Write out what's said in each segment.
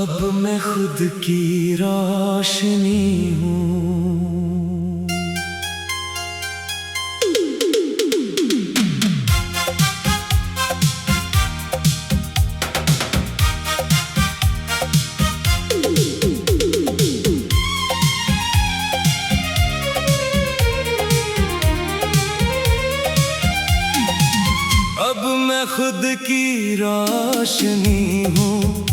अब मैं खुद की रोशनी हूँ। अब मैं खुद की रोशनी हूँ,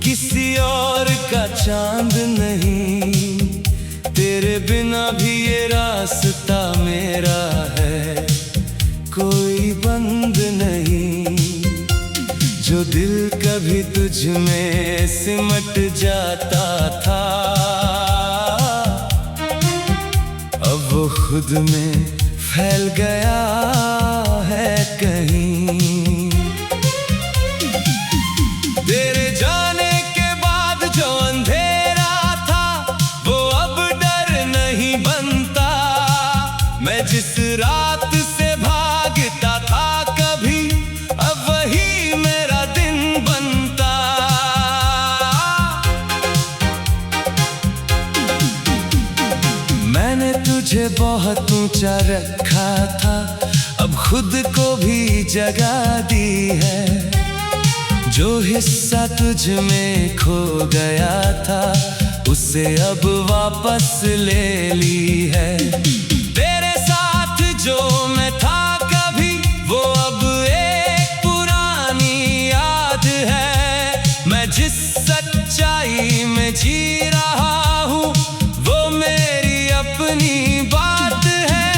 किसी और का चांद नहीं। तेरे बिना भी ये रास्ता मेरा है, कोई बंद नहीं। जो दिल कभी तुझ में सिमट जाता था, अब वो खुद में फैल गया है कहीं। तेरे जाने के बाद जो अंधेरा था, वो अब डर नहीं बनता। मैं जिस रात से भागता था कभी, अब वही मेरा दिन बनता। मैंने तुझे बहुत ऊंचा रखा था, अब खुद को भी जगह दी है। जो हिस्सा तुझ में खो गया था, उसे अब वापस ले ली है। तेरे साथ जो मैं था कभी, वो अब एक पुरानी याद है। मैं जिस सच्चाई में जी रहा हूँ, वो मेरी अपनी बात है।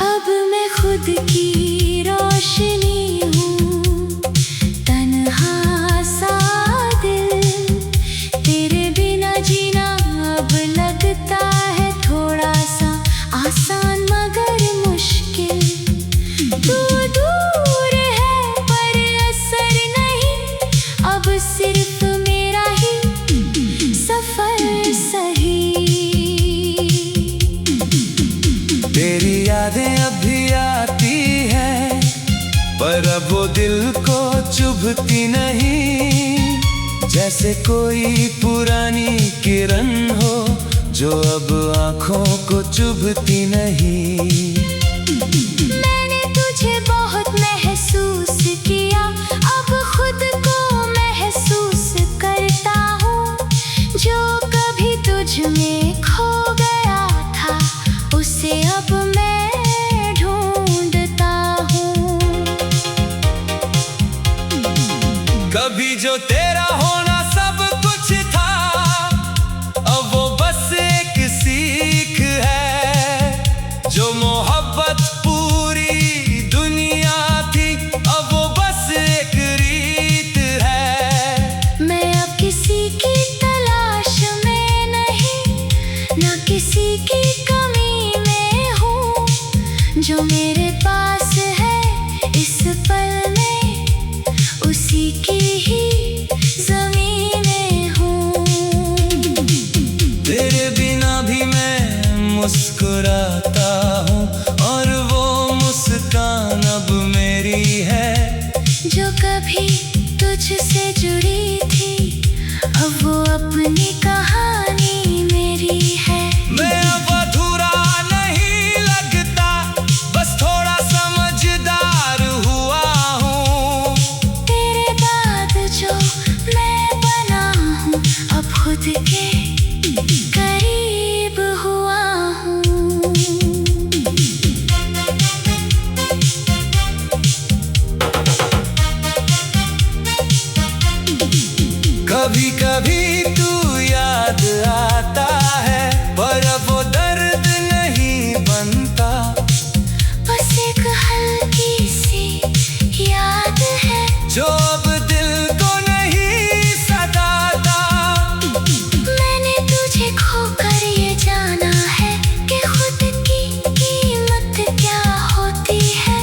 अब मैं खुद की रोशनी हूँ, तन्हा सा दिल। तेरे बिना जीना अब लगता है थोड़ा सा आसान मगर मुश्किल। तू दूर है पर असर नहीं, अब सिर्फ मेरा ही सफर सही। तेरी यादें अभी आती है, पर अब वो दिल को चुभती नहीं। जैसे कोई पुरानी किरण हो, जो अब आँखों को चुभती नहीं। मैंने तुझे बहुत महसूस किया, अब खुद को महसूस करता हूँ। जो कभी तुझ में खो गया था, उसे अब मैं ढूंढता हूँ। कभी जो तेरा होना सब कुछ था, अब वो बस एक सीख है। जो मोहब्बत पूरी दुनिया थी, अब वो बस एक रीत है। मैं अब किसी की तलाश में नहीं, ना किसी की कमी में हूँ। जो मेरे पास है इस पल में, उसी की ही ज़मीनें हूँ। तेरे बिना भी मैं मुस्कुराता हूँ, और वो मुस्कान अब मेरी है। जो कभी तुझसे जुड़ी थी, अब वो अपनी कहानी मेरी है। मैं अब अधूरा नहीं लगता, बस थोड़ा समझदार हुआ हूँ। तेरे बाद जो मैं बना हूँ, अब खुद के करीब हुआ हूँ। कभी कभी तू याद आता है, पर अब वो दर्द नहीं बनता। बस एक हल्की सी याद है, जो अब दिल को नहीं सताता। मैंने तुझे खोकर ये जाना है कि खुद की कीमत क्या होती है।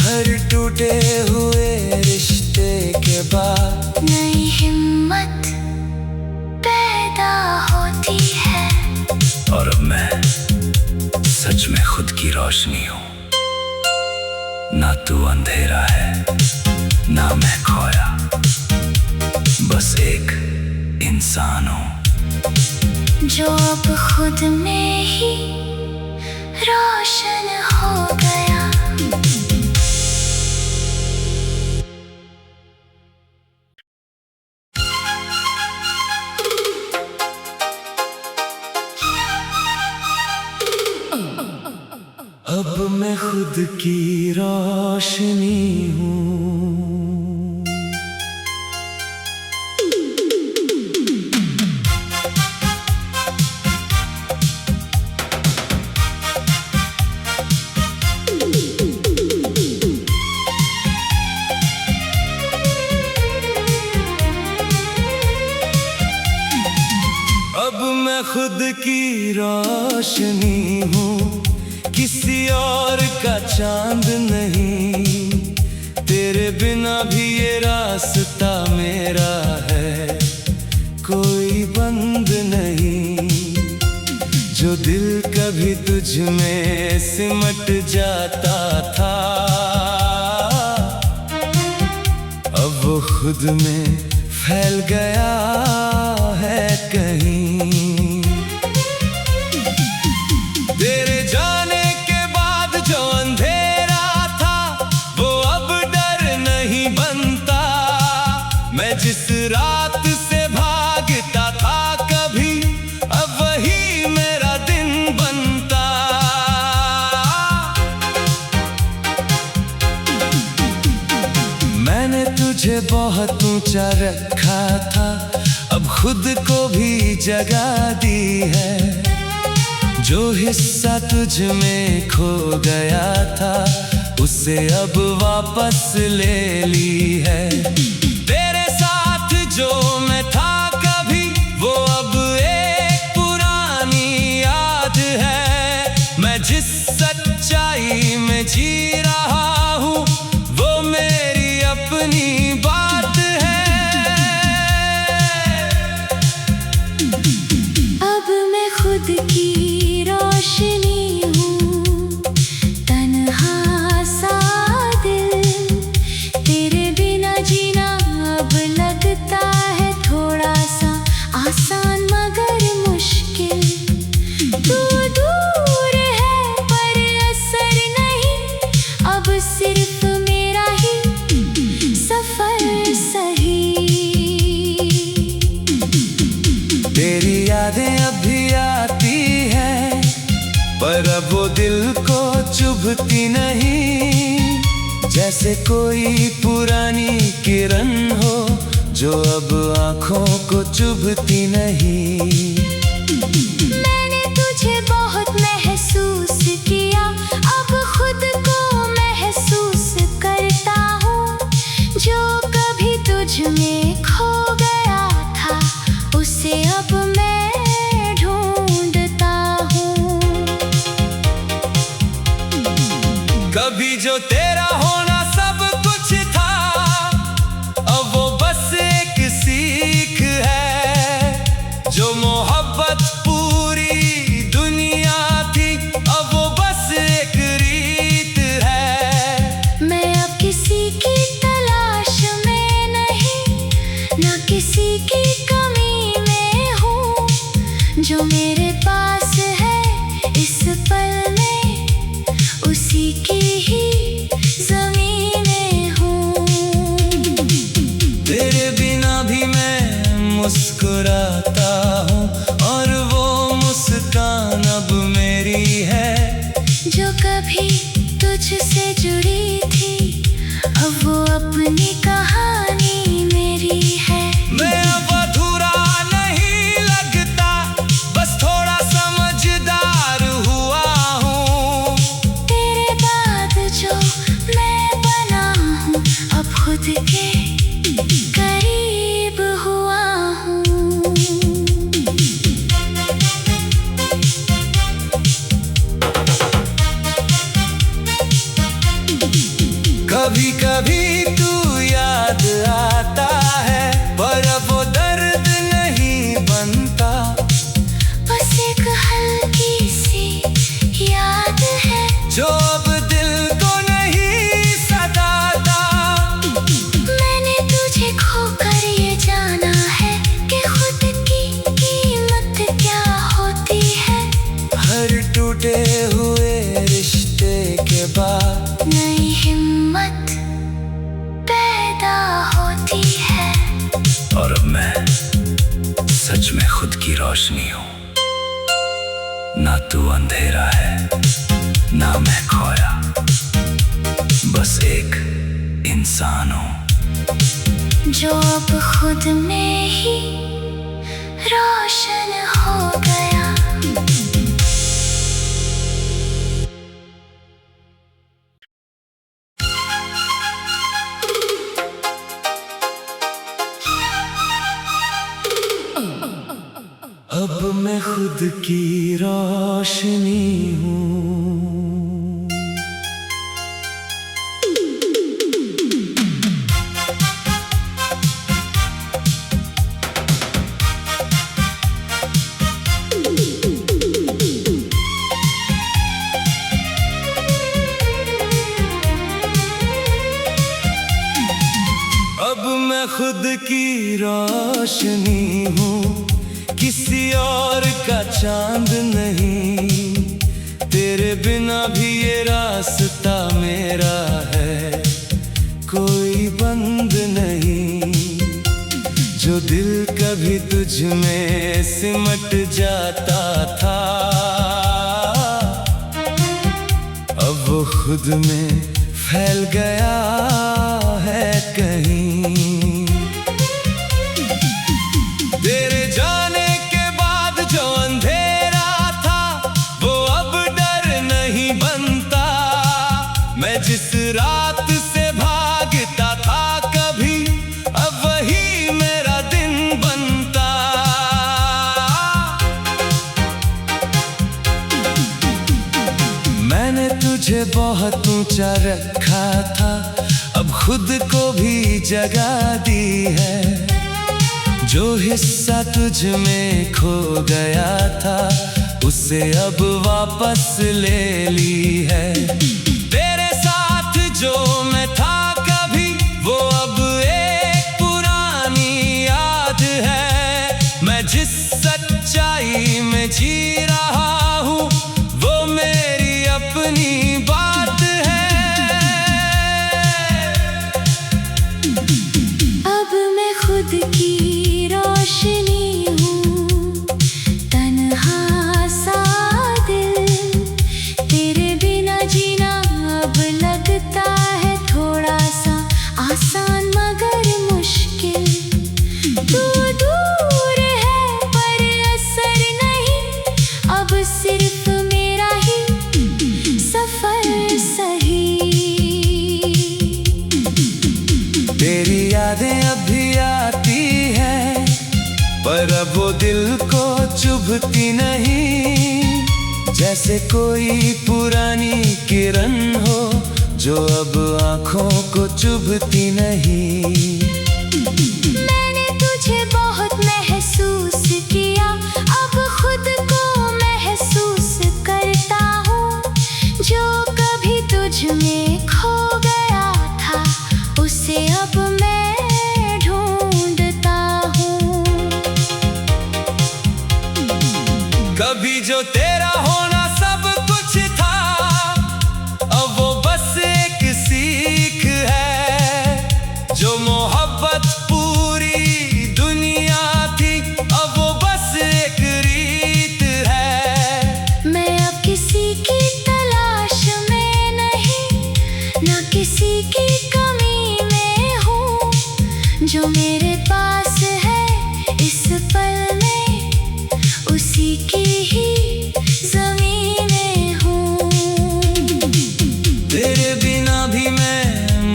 हर टूटे हुए रिश्ते के बाद नई हिम्मत पैदा होती है। और अब मैं सच में खुद की रोशनी हूँ, ना तू अंधेरा है। ना मैं खोया, बस एक इंसान हूँ जो अब खुद में ही रोशन हो गया। अब मैं खुद की रोशनी हूँ। अब मैं खुद की रोशनी हूँ, किसी और का चांद नहीं। तेरे बिना भी ये रास्ता मेरा है, कोई बंद नहीं। जो दिल कभी तुझ में सिमट जाता था, अब वो खुद में फैल गया है कहीं। तेरे जाने के बाद जो अंधेरा था, वो अब डर नहीं बनता। मैं जिस रात से भागता था कभी, अब वही मेरा दिन बनता। मैंने तुझे बहुत ऊंचा रखा था, अब खुद को भी जगह दी है। जो हिस्सा तुझ में खो गया था, उसे अब वापस ले ली है। तेरे साथ जो मैं था कभी, वो अब एक पुरानी याद है। मैं जिस सच्चाई में जी रहा हूँ, वो मेरी अपनी बात है। अब मैं खुद की रोशनी हूँ, तन्हा सा दिल। तेरे बिना जीना अब लगता है थोड़ा सा आसान मगर मुश्किल। तू दूर है पर असर नहीं, अब सिर्फ मेरा ही सफर सही। तेरी यादें अभी आती हैं, पर अब वो दिल को चुभती नहीं। जैसे कोई पुरानी किरण हो, जो अब आँखों को चुभती नहीं। मैंने तुझे बहुत महसूस किया, अब खुद को महसूस करता हूँ। जो कभी तुझ में खो गया था, उसे अब मैं ढूंढता हूँ। कभी जो तेरा होना सब कुछ था, अब वो बस एक सीख है। जो मोहब्बत पूरी दुनिया थी, अब वो बस एक रीत है। मैं अब किसी की तलाश में नहीं, ना किसी की कमी में हूँ। जो मेरे पास है इस पल में, उसी की ही ज़मीनें हूँ। तेरे बिना भी मैं मुस्कुराता हूँ, और वो मुस्कान अब मेरी है। जो कभी तुझसे जुड़ी थी, अब वो अपनी कहानी मेरी है। मैं अब अधूरा नहीं लगता, बस थोड़ा समझदार हुआ हूँ। तेरे बाद जो मैं बना हूँ, अब खुद के करीब हुआ हूँ। कभी कभी तू याद आता है, पर अब वो दर्द नहीं बनता। बस एक हल्की सी याद है, जो अब दिल को नहीं सताता। रोशनी हूँ, ना तू अंधेरा है ना मैं खोया, बस एक इंसान हूँ जो अब खुद में ही रोशन हो गया। अब मैं खुद की रोशनी हूँ। अब मैं खुद की रोशनी हूँ, किसी और का चांद नहीं। तेरे बिना भी ये रास्ता मेरा है, कोई बंद नहीं। जो दिल कभी तुझ में सिमट जाता था, अब वो खुद में फैल गया है कहीं। तेरे जाने के बाद जो अंधेरा था, वो अब डर नहीं बनता। मैं जिस रात से भागता था कभी, अब वही मेरा दिन बनता। मैंने तुझे बहुत ऊंचा रखा था, अब खुद को भी जगह दी है। जो हिस्सा तुझ में खो गया था, उसे अब वापस ले ली है। तेरे साथ जो मैं था कभी, वो अब एक पुरानी याद है। मैं जिस सच्चाई में जी रहा हूँ, वो मेरी अपनी बात है। अब मैं खुद की रोशनी हूँ, तन्हा सा दिल। तेरे बिना जीना अब लगता है थोड़ा सा आसान मगर मुश्किल। तू दूर है पर असर नहीं, अब सिर्फ मेरा ही सफर सही। तेरी यादें अभी आती है, पर अब वो दिल को चुभती नहीं। जैसे कोई पुरानी किरण हो, जो अब आँखों को चुभती नहीं। मैंने तुझे बहुत महसूस किया, अब खुद को महसूस करता हूँ। जो कभी तुझ में खो गया था, उसे अब मैं ढूंढता हूँ। कभी जो तेरा होना सब कुछ था, अब वो बस एक सीख है। जो मोहब्बत पूरी दुनिया थी, अब वो बस एक रीत है। मैं अब किसी की तलाश में नहीं, ना किसी की कमी में हूँ। जो मेरे पास है इस पल में, उसी की ही ज़मीनें हूँ। तेरे बिना भी मैं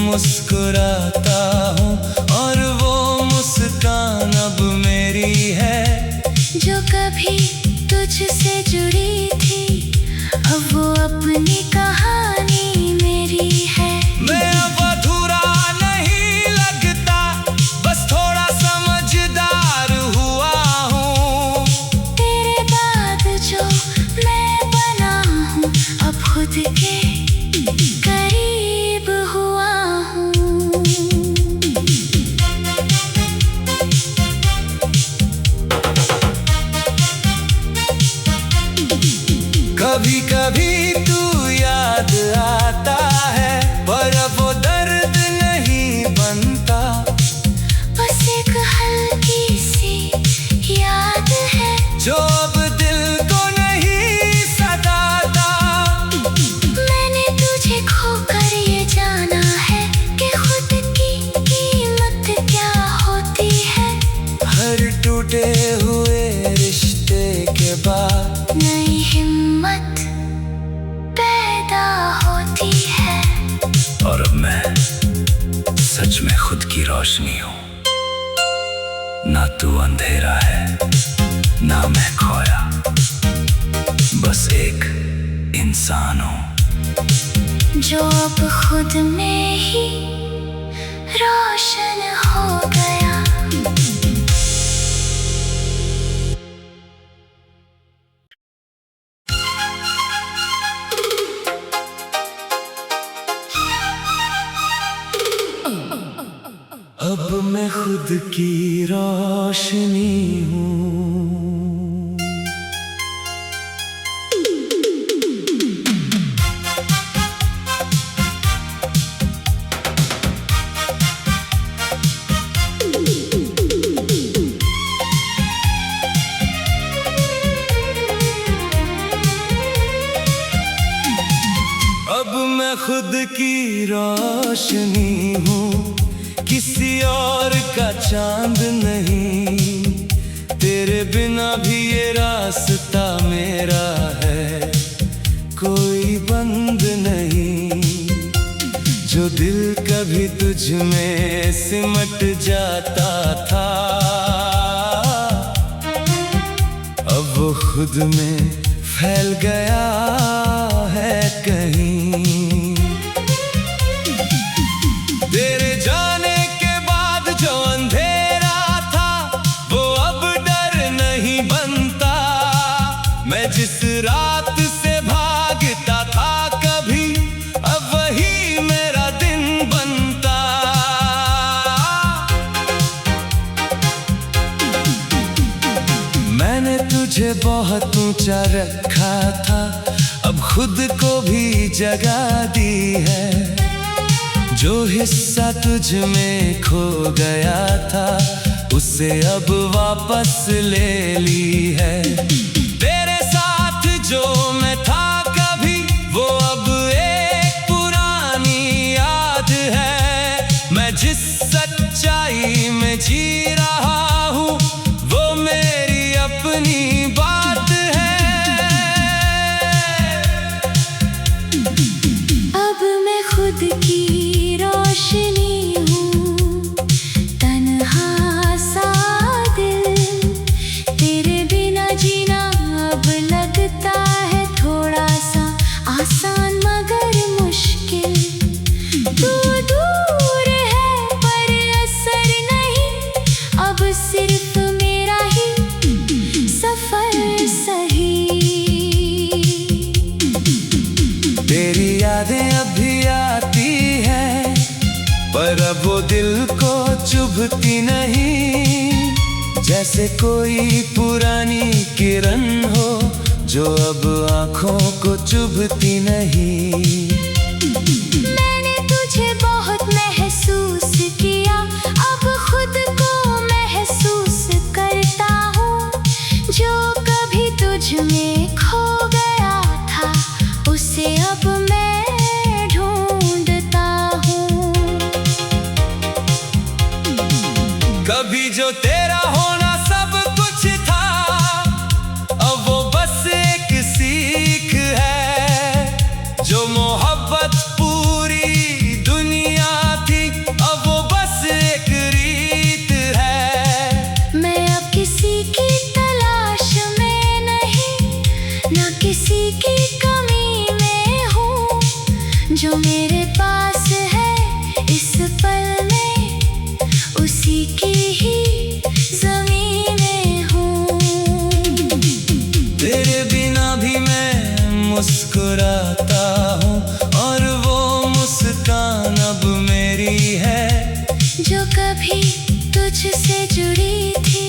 मुस्कुराता हूँ, और वो मुस्कान अब मेरी है। जो कभी तुझसे जुड़ी थी, अब वो अपनी कहानी मेरी है। मैं अब अधूरा नहीं लगता, बस थोड़ा समझदार हुआ हूँ। तेरे बाद जो मैं बना हूँ, अब खुद के करीब हुआ हूँ। कभी कभी तू याद आता है, पर अब वो दर्द नहीं बनता। बस एक हल्की सी याद है, जो नई हिम्मत पैदा होती है। और अब मैं सच में खुद की रोशनी हूँ। ना तू अंधेरा है, ना मैं खोया, बस एक इंसान हूँ जो अब खुद में ही रोशन हो गया। अब मैं खुद की रोशनी हूँ। अब मैं खुद की रोशनी हूँ, किसी और का चांद नहीं। तेरे बिना भी ये रास्ता मेरा है, कोई बंद नहीं। जो दिल कभी तुझ में सिमट जाता था, अब वो खुद में फैल गया है कहीं। तेरे जाने के बाद जो अंधेरा था, वो अब डर नहीं बनता। मैं जिस रात से भागता था कभी, अब वही मेरा दिन बनता। मैंने तुझे बहुत ऊंचा रखा था, अब खुद को भी जगह दी है। जो हिस्सा तुझ में खो गया था, उसे अब वापस ले ली है। तेरे साथ जो मैं था कभी, वो अब एक पुरानी याद है। मैं जिस सच्चाई में जी रहा हूँ, वो मेरी अपनी बात है। अब मैं खुद की रोशनी हूँ, तन्हा सा दिल। तेरे बिना जीना अब लगता है थोड़ा सा आसान मगर मुश्किल। तू दूर है पर असर नहीं, अब सिर्फ मेरा ही सफर सही। तेरी यादें अभी आती है, पर अब वो दिल को चुभती नहीं। जैसे कोई पुरानी किरण हो, जो अब आँखों को चुभती नहीं। मैंने तुझे बहुत महसूस किया, अब खुद को महसूस करता हूँ। जो कभी तुझ में खो गया था, उसे अब मैं ढूंढता हूँ। कभी जो तेरा होना सब कुछ था, अब वो बस एक सीख है। जो मोहब्बत पूरी दुनिया थी, अब वो बस एक रीत है। मैं अब किसी की तलाश में नहीं, ना किसी की कमी में हूँ। जो मेरे पास है इस पल में, उसी की ही ज़मीं में हूँ। तेरे बिना भी मैं मुस्कुराता हूँ, और वो मुस्कान अब मेरी है। जो कभी तुझसे जुड़ी थी,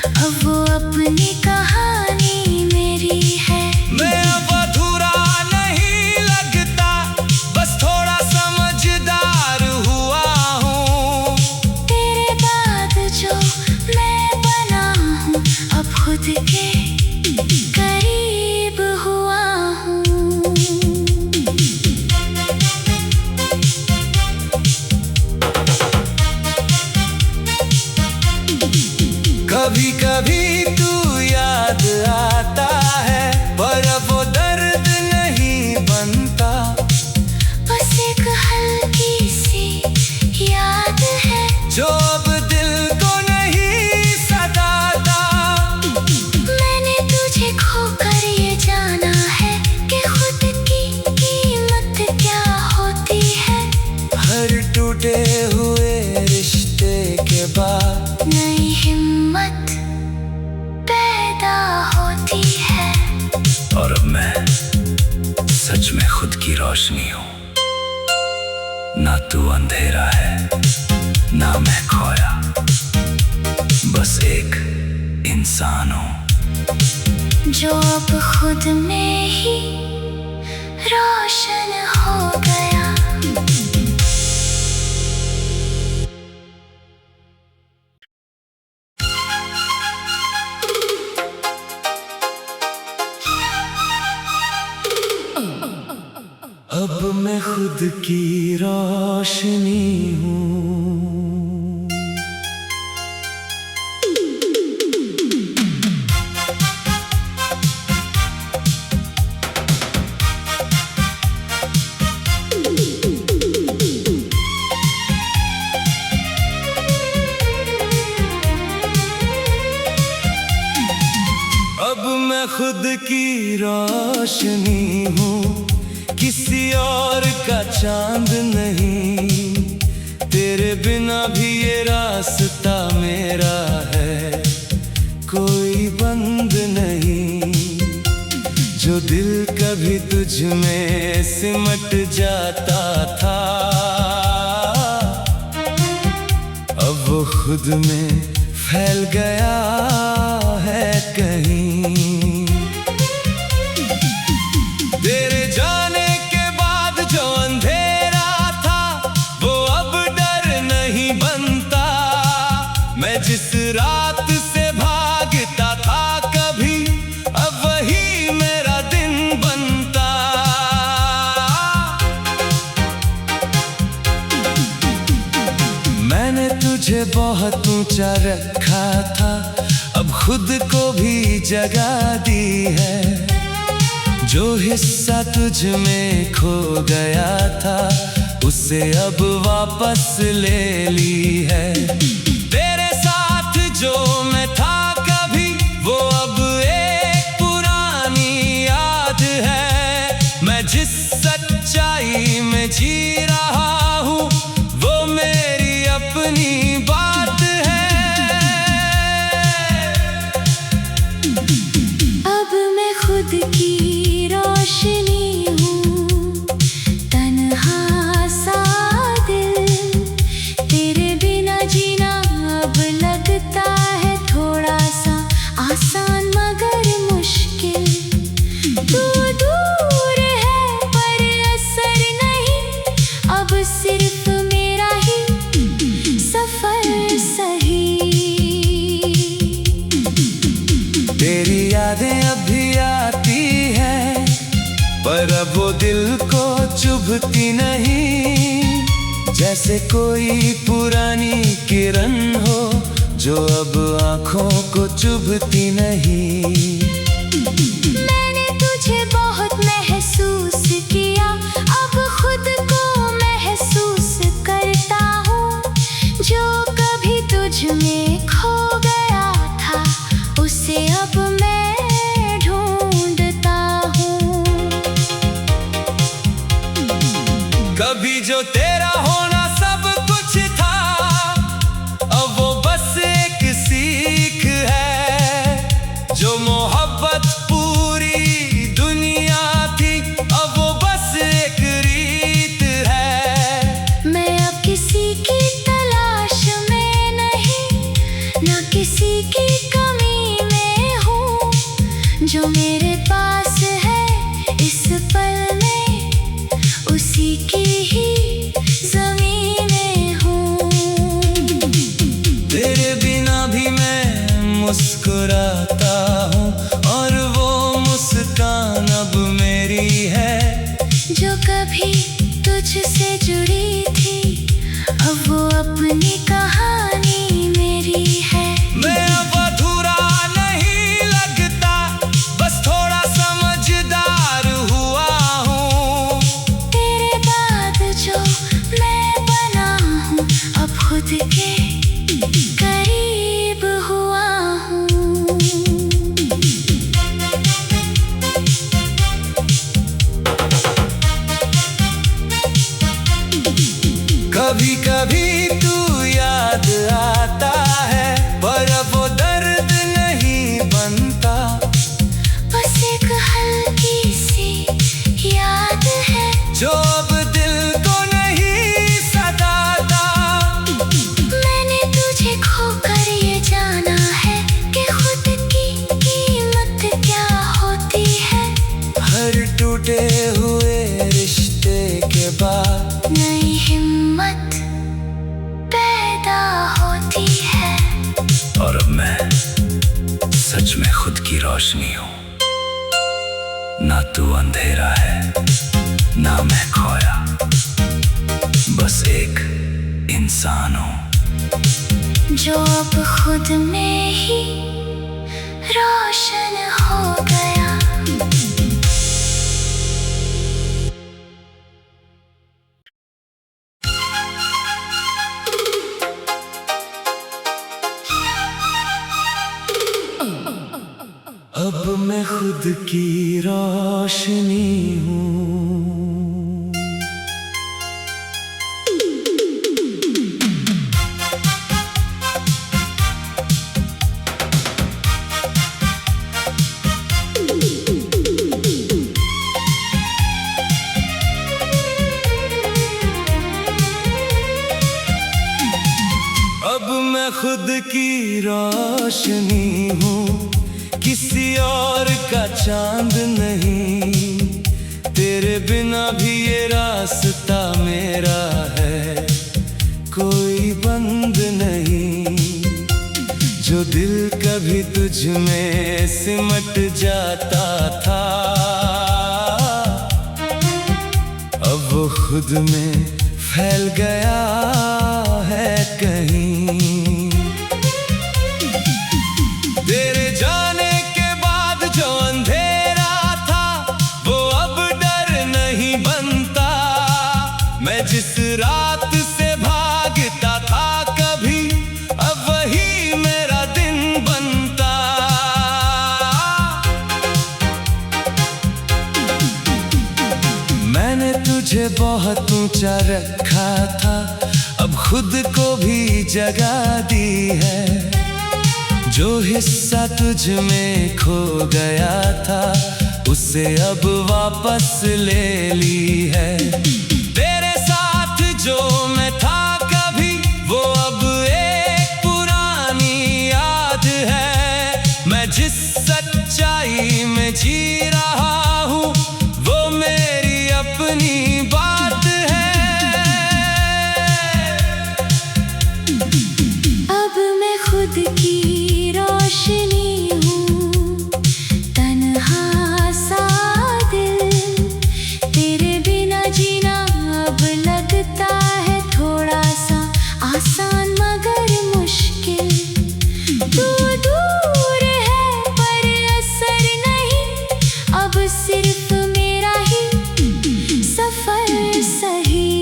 अब वो अपनी कहानी मेरी है। मैं अब अधूरा नहीं लगता, बस थोड़ा समझदार हुआ हूँ। तेरे बाद मैं सच में खुद की रोशनी हूँ। ना तू अंधेरा है ना मैं खोया, बस एक इंसान हूँ जो अब खुद में ही रोशन हो गया। अब मैं खुद की रोशनी हूँ। अब मैं खुद की रोशनी हूँ, किसी और का चांद नहीं। तेरे बिना भी ये रास्ता मेरा है, कोई बंद नहीं। जो दिल कभी तुझ में सिमट जाता था, अब वो खुद में फैल गया है कहीं। तेरे जाने के बाद जो अंधेरा था, वो अब डर नहीं बनता। मैं जिस रात से भागता था कभी, अब वही मेरा दिन बनता। मैंने तुझे बहुत ऊंचा रखा था, अब खुद को भी जगह दी है। जो हिस्सा तुझ में खो गया था, उसे अब वापस ले ली है। तेरे साथ जो मैं था कभी, वो अब एक पुरानी याद है। मैं जिस सच्चाई में जी रहा हूँ, वो मेरी अपनी बात है। अब मैं खुद की रोशनी हूँ, तन्हा सा दिल। तेरे बिना जीना अब लगता है थोड़ा सा आसान मगर मुश्किल। तू दूर है पर असर नहीं, अब सिर्फ मेरा ही सफर सही। तेरी यादें अभी आती है, पर अब वो दिल को चुभती नहीं। जैसे कोई पुरानी किरण हो, जो अब आँखों को चुभती नहीं। मैंने तुझे बहुत महसूस किया, अब खुद को महसूस करता हूँ। जो कभी तुझ में खो गया था, उसे अब मैं ढूंढता हूँ। कभी जो तेरा होना सब कुछ था, अब वो बस एक सीख है। जो मोहब्बत पूरी दुनिया थी, अब वो बस एक रीत है। मैं अब किसी की तलाश में नहीं, ना किसी की कमी में हूँ। जो मेरे पास है इस पल में, उसी की ही ज़मीनें हूँ। तेरे बिना भी मैं मुस्कुराता हूँ, और वो मुस्कान अब मेरी है। जो कभी तुझसे जुड़ी थी, अब वो अपनी कहानी मेरी है। मैं अब अधूरा नहीं लगता, बस थोड़ा समझदार हुआ हूँ। तेरे बाद जो मैं बना हूँ, अब खुद के करीब हुआ हूँ। कभी कभी तू याद आता है, पर अब वो दर्द नहीं बनता। बस एक हल्की टूटे हुए रिश्ते के बाद नई हिम्मत पैदा होती है। और अब मैं सच में खुद की रोशनी हूँ। ना तू अंधेरा है ना मैं खोया, बस एक इंसान हूँ जो अब खुद में ही रोशन हो गया। अब मैं खुद की रोशनी हूँ। अब मैं खुद की रोशनी हूँ, किसी और का चांद नहीं। तेरे बिना भी ये रास्ता मेरा है, कोई बंद नहीं। जो दिल कभी तुझ में सिमट जाता था, अब वो खुद में फैल गया है कहीं। तेरे जाने के बाद जो अंधेरा था, वो अब डर नहीं बनता। मैं जिस रात से भागता था कभी, अब वही मेरा दिन बनता। मैंने तुझे बहुत ऊंचा रखा था, अब खुद को भी जगह दी है। जो हिस्सा तुझ में खो गया था, उसे अब वापस ले ली है। तेरे साथ जो मैं था कभी, वो अब एक पुरानी याद है। मैं जिस सच्चाई में जी रहा हूँ, वो मेरी अपनी बात है। अब मैं खुद की रोशनी हूँ, तन्हा सा दिल। तेरे बिना जीना अब लगता है थोड़ा सा आसान मगर मुश्किल। तू दूर है पर असर नहीं, अब सिर्फ मेरा ही सफर सही।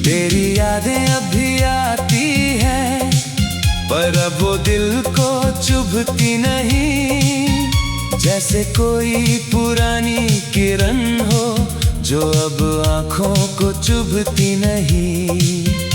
तेरी यादें अभी आती है, पर अब वो दिल को चुभती नहीं। जैसे कोई पुरानी किरण हो, जो अब आँखों को चुभती नहीं।